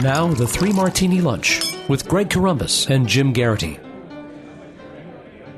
Now, the Three Martini Lunch with Greg Corombos and Jim Garrity.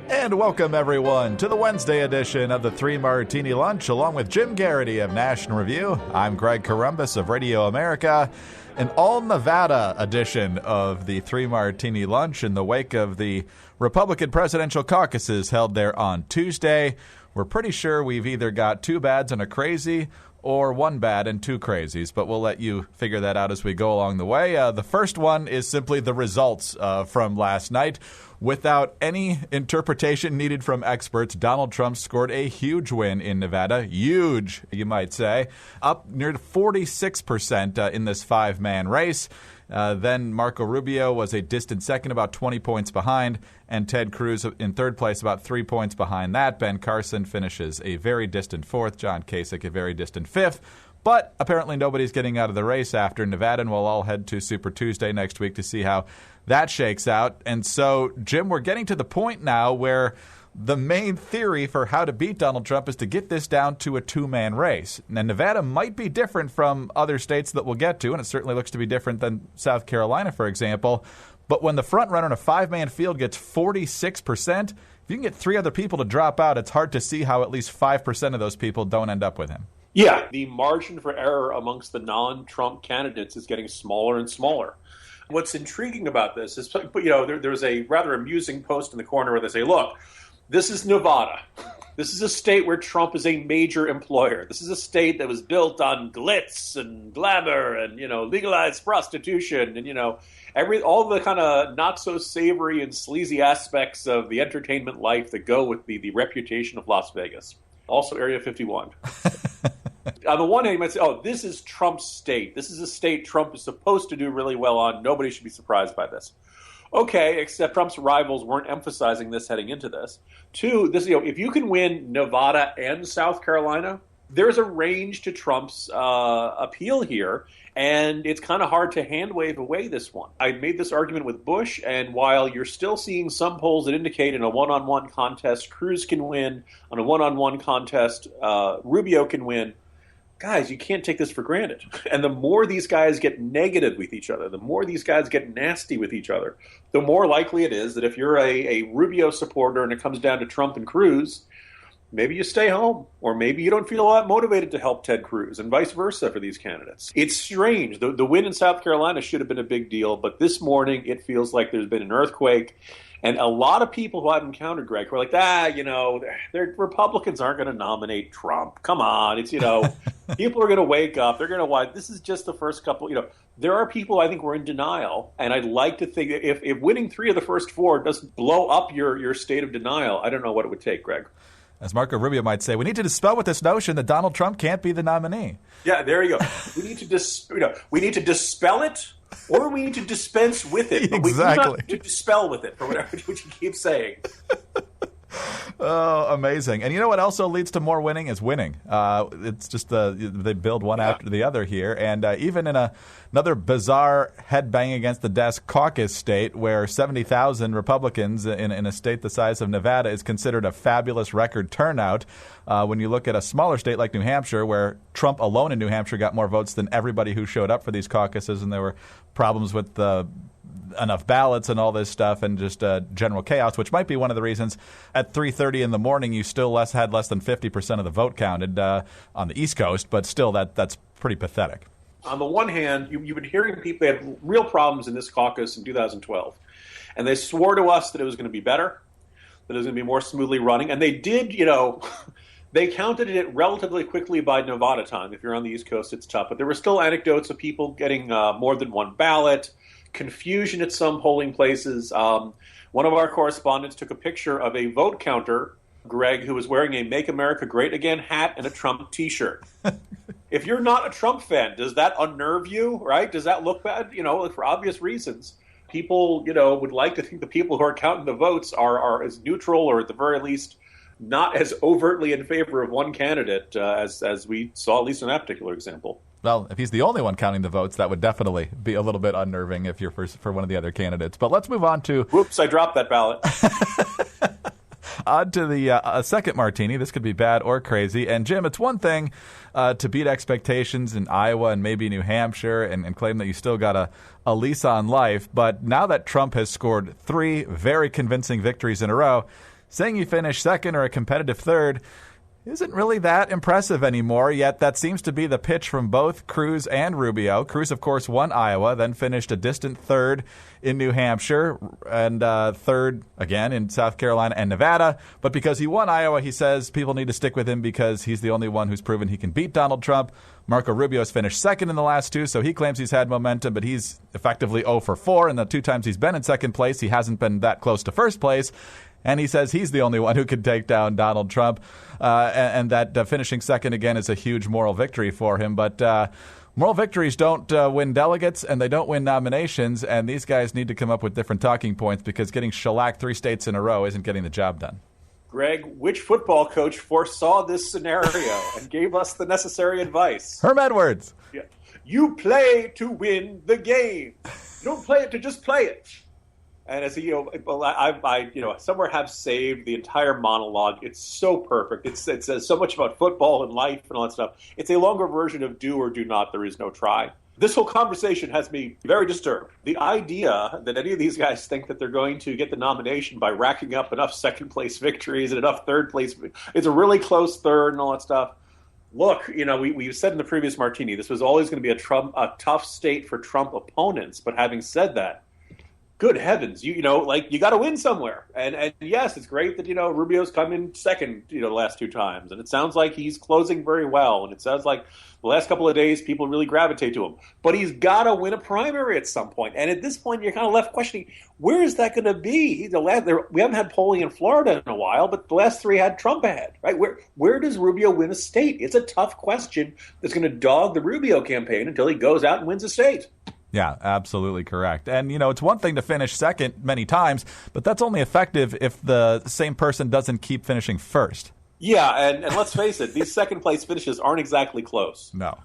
And welcome, everyone, to the Wednesday edition of the Three Martini Lunch, along with Jim Garrity of National Review. I'm Greg Corombos of Radio America. An all-Nevada edition of the Three Martini Lunch in the wake of the Republican presidential caucuses held there on Tuesday. We're pretty sure we've either got two bads and a crazy or one bad and two crazies, but we'll let you figure that out as we go along the way. The first one is simply the results from last night. Without any interpretation needed from experts, Donald Trump scored a huge win in Nevada. Huge, you might say. Up near 46% in this five-man race. Then Marco Rubio was a distant second, about 20 points behind, and Ted Cruz in third place, about 3 points behind that. Ben Carson finishes a very distant fourth. John Kasich a very distant fifth. But apparently nobody's getting out of the race after Nevada, and we'll all head to Super Tuesday next week to see how that shakes out. And so, Jim, we're getting to the point now where the main theory for how to beat Donald Trump is to get this down to a two-man race. Now, Nevada might be different from other states that we'll get to, and it certainly looks to be different than South Carolina, for example. But when the front runner in a five-man field gets 46%, if you can get three other people to drop out, it's hard to see how at least 5% of those people don't end up with him. Yeah, the margin for error amongst the non-Trump candidates is getting smaller and smaller. What's intriguing about this is, there's a rather amusing post in the corner where they say, look, this is Nevada. This is a state where Trump is a major employer. This is a state that was built on glitz and glamour and, legalized prostitution and, all the kind of not so savory and sleazy aspects of the entertainment life that go with the reputation of Las Vegas. Also Area 51. On the one hand, you might say, oh, this is Trump's state. This is a state Trump is supposed to do really well on. Nobody should be surprised by this. Okay, except Trump's rivals weren't emphasizing this heading into this. Two, if you can win Nevada and South Carolina, there's a range to Trump's appeal here, and it's kind of hard to hand-wave away this one. I made this argument with Bush, and while you're still seeing some polls that indicate in a one-on-one contest Cruz can win, on a one-on-one contest Rubio can win, guys, you can't take this for granted. And the more these guys get negative with each other, the more these guys get nasty with each other, the more likely it is that if you're a Rubio supporter and it comes down to Trump and Cruz, maybe you stay home, or maybe you don't feel a lot motivated to help Ted Cruz, and vice versa for these candidates. It's strange. The win in South Carolina should have been a big deal, but this morning it feels like there's been an earthquake. And a lot of people who I've encountered, Greg, who are like, Republicans aren't going to nominate Trump. Come on. It's, people are going to wake up. They're going to watch. This is just the first couple. There are people I think were in denial. And I'd like to think if winning three of the first four doesn't blow up your state of denial, I don't know what it would take, Greg. As Marco Rubio might say, we need to dispel with this notion that Donald Trump can't be the nominee. Yeah, there you go. We need to we need to dispel it, or we need to dispense with it. But Exactly. We do not to dispel with it, for whatever which you keep saying. Oh, amazing. And you know what also leads to more winning is winning. It's just they build one after the other here. And even in another bizarre headbang against the desk caucus state where 70,000 Republicans in a state the size of Nevada is considered a fabulous record turnout, when you look at a smaller state like New Hampshire where Trump alone in New Hampshire got more votes than everybody who showed up for these caucuses, and there were problems with enough ballots and all this stuff and just general chaos, which might be one of the reasons at 3:30 in the morning you still had less than 50% of the vote counted on the East Coast, but still that's pretty pathetic. On the one hand, you've been hearing people had real problems in this caucus in 2012, and they swore to us that it was going to be better, that it was going to be more smoothly running, and they did, they counted it relatively quickly by Nevada time. If you're on the East Coast, it's tough, but there were still anecdotes of people getting more than one ballot, confusion at some polling places. One of our correspondents took a picture of a vote counter, Greg, who was wearing a Make America Great Again hat and a Trump T-shirt. If you're not a Trump fan, does that unnerve you, right? Does that look bad? For obvious reasons. People, would like to think the people who are counting the votes are as neutral, or at the very least not as overtly in favor of one candidate as we saw, at least in that particular example. Well, if he's the only one counting the votes, that would definitely be a little bit unnerving if you're for one of the other candidates. But let's move on to... Whoops, I dropped that ballot. On to the second martini. This could be bad or crazy. And, Jim, it's one thing to beat expectations in Iowa and maybe New Hampshire and claim that you still got a lease on life. But now that Trump has scored 3 very convincing victories in a row, saying you finished second or a competitive third isn't really that impressive anymore, yet that seems to be the pitch from both Cruz and Rubio. Cruz, of course, won Iowa, then finished a distant third in New Hampshire, and third again in South Carolina and Nevada. But because he won Iowa, he says people need to stick with him because he's the only one who's proven he can beat Donald Trump. Marco Rubio's finished second in the last 2, so he claims he's had momentum, but he's effectively 0 for 4, and the 2 times he's been in second place, he hasn't been that close to first place. And he says he's the only one who could take down Donald Trump, and that finishing second again is a huge moral victory for him. But moral victories don't win delegates, and they don't win nominations, and these guys need to come up with different talking points because getting shellacked 3 states in a row isn't getting the job done. Greg, which football coach foresaw this scenario and gave us the necessary advice? Herm Edwards. Yeah. You play to win the game. You don't play it to just play it. And as I somewhere have saved the entire monologue. It's so perfect. It says so much about football and life and all that stuff. It's a longer version of do or do not. There is no try. This whole conversation has me very disturbed. The idea that any of these guys think that they're going to get the nomination by racking up enough second-place victories and enough third-place, it's a really close third and all that stuff. Look, we said in the previous Martini, this was always going to be a tough state for Trump opponents. But having said that, good heavens, you got to win somewhere. And yes, it's great that, Rubio's come in second, the last 2 times. And it sounds like he's closing very well. And it sounds like the last couple of days, people really gravitate to him. But he's got to win a primary at some point. And at this point, you're kind of left questioning, where is that going to be? We haven't had polling in Florida in a while, but the last 3 had Trump ahead, right? Where does Rubio win a state? It's a tough question that's going to dog the Rubio campaign until he goes out and wins a state. Yeah, absolutely correct. And, it's one thing to finish second many times, but that's only effective if the same person doesn't keep finishing first. Yeah, and let's face it, these second-place finishes aren't exactly close. No.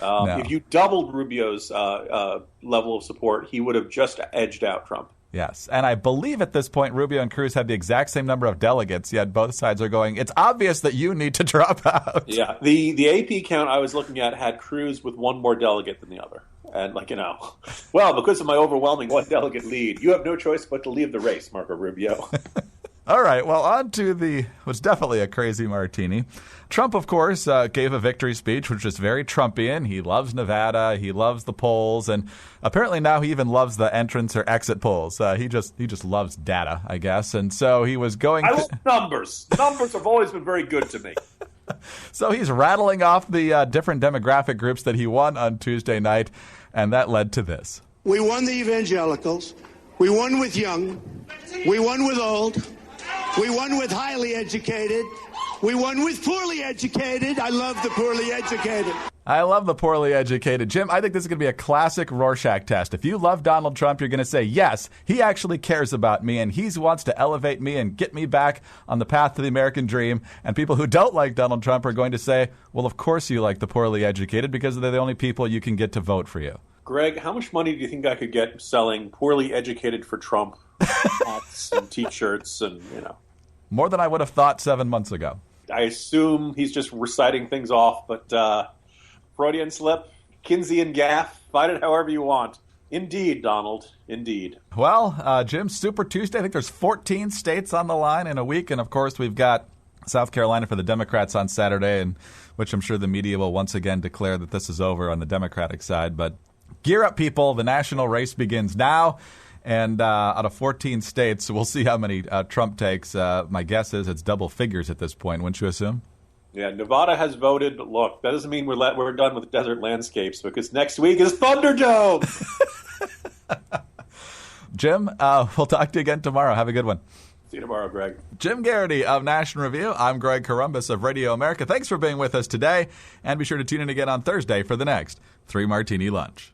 If you doubled Rubio's level of support, he would have just edged out Trump. Yes, and I believe at this point Rubio and Cruz have the exact same number of delegates, yet both sides are going, it's obvious that you need to drop out. Yeah, the AP count I was looking at had Cruz with 1 more delegate than the other. And, well, because of my overwhelming 1 delegate lead, you have no choice but to leave the race, Marco Rubio. All right, well, on to what's definitely a crazy martini. Trump, of course, gave a victory speech, which was very Trumpian. He loves Nevada. He loves the polls. And apparently now he even loves the entrance or exit polls. He just loves data, I guess. And so he was going I love numbers. Numbers have always been very good to me. So he's rattling off the different demographic groups that he won on Tuesday night, and that led to this. We won the evangelicals. We won with young. We won with old. We won with highly educated. We won with poorly educated. I love the poorly educated. I love the poorly educated. Jim, I think this is going to be a classic Rorschach test. If you love Donald Trump, you're going to say, yes, he actually cares about me, and he wants to elevate me and get me back on the path to the American dream. And people who don't like Donald Trump are going to say, well, of course you like the poorly educated because they're the only people you can get to vote for you. Greg, how much money do you think I could get selling poorly educated for Trump hats and T-shirts and, More than I would have thought 7 months ago. I assume he's just reciting things off, but Freudian slip, Keynesian gaffe, find it however you want. Indeed, Donald, indeed. Well, Jim, Super Tuesday, I think there's 14 states on the line in a week, and of course we've got South Carolina for the Democrats on Saturday, and which I'm sure the media will once again declare that this is over on the Democratic side. But gear up, people. The national race begins now. And out of 14 states, we'll see how many Trump takes. My guess is it's double figures at this point, wouldn't you assume? Yeah, Nevada has voted, but look, that doesn't mean we're done with desert landscapes because next week is Thunderdome. Jim, we'll talk to you again tomorrow. Have a good one. See you tomorrow, Greg. Jim Garrity of National Review. I'm Greg Columbus of Radio America. Thanks for being with us today, and be sure to tune in again on Thursday for the next 3 Martini Lunch.